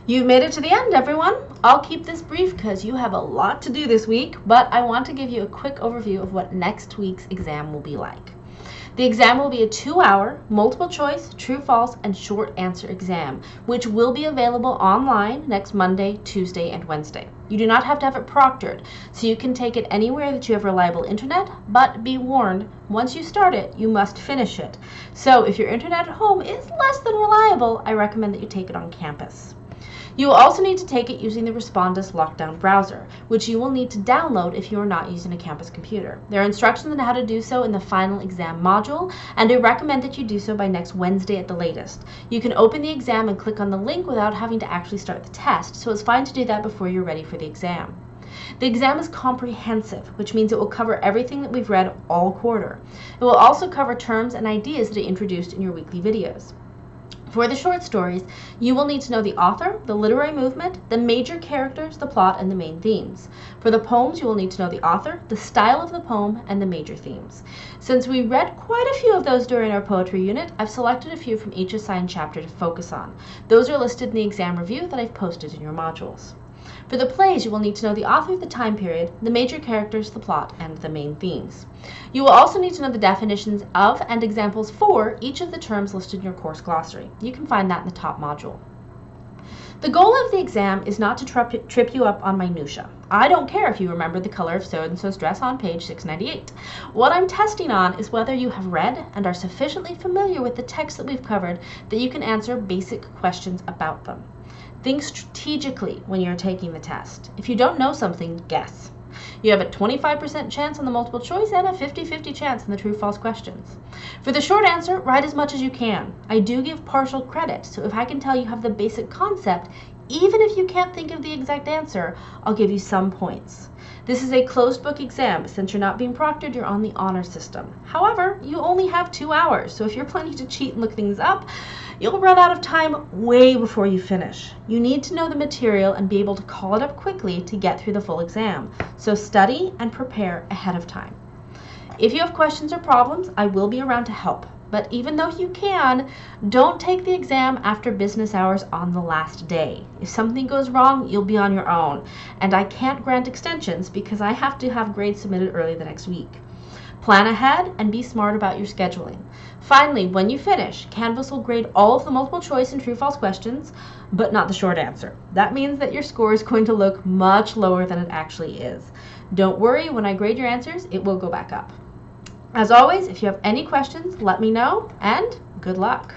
You've made it to the end, everyone. I'll keep this brief because you have a lot to do this week, but I want to give you a quick overview of what next week's exam will be like. The exam will be a 2-hour, multiple choice, true, false, and short answer exam, which will be available online next Monday, Tuesday, and Wednesday. You do not have to have it proctored, so you can take it anywhere that you have reliable internet, but be warned, once you start it, you must finish it. So if your internet at home is less than reliable, I recommend that you take it on campus. You will also need to take it using the Respondus Lockdown browser, which you will need to download if you are not using a campus computer. There are instructions on how to do so in the final exam module, and I recommend that you do so by next Wednesday at the latest. You can open the exam and click on the link without having to actually start the test, so it's fine to do that before you're ready for the exam. The exam is comprehensive, which means it will cover everything that we've read all quarter. It will also cover terms and ideas that are introduced in your weekly videos. For the short stories, you will need to know the author, the literary movement, the major characters, the plot, and the main themes. For the poems, you will need to know the author, the style of the poem, and the major themes. Since we read quite a few of those during our poetry unit, I've selected a few from each assigned chapter to focus on. Those are listed in the exam review that I've posted in your modules. For the plays, you will need to know the author, the time period, the major characters, the plot, and the main themes. You will also need to know the definitions of and examples for each of the terms listed in your course glossary. You can find that in the top module. The goal of the exam is not to trip you up on minutia. I don't care if you remember the color of so-and-so's dress on page 698. What I'm testing on is whether you have read and are sufficiently familiar with the text that we've covered that you can answer basic questions about them. Think strategically when you're taking the test. If you don't know something, guess. You have a 25% chance on the multiple choice and a 50-50 chance on the true-false questions. For the short answer, write as much as you can. I do give partial credit, so if I can tell you have the basic concept, even if you can't think of the exact answer, I'll give you some points. This is a closed book exam. Since you're not being proctored, you're on the honor system. However, you only have 2 hours, so if you're planning to cheat and look things up, you'll run out of time way before you finish. You need to know the material and be able to call it up quickly to get through the full exam, so study and prepare ahead of time. If you have questions or problems, I will be around to help. But even though you can, don't take the exam after business hours on the last day. If something goes wrong, you'll be on your own. And I can't grant extensions because I have to have grades submitted early the next week. Plan ahead and be smart about your scheduling. Finally, when you finish, Canvas will grade all of the multiple choice and true-false questions, but not the short answer. That means that your score is going to look much lower than it actually is. Don't worry, when I grade your answers, it will go back up. As always, if you have any questions, let me know, and good luck.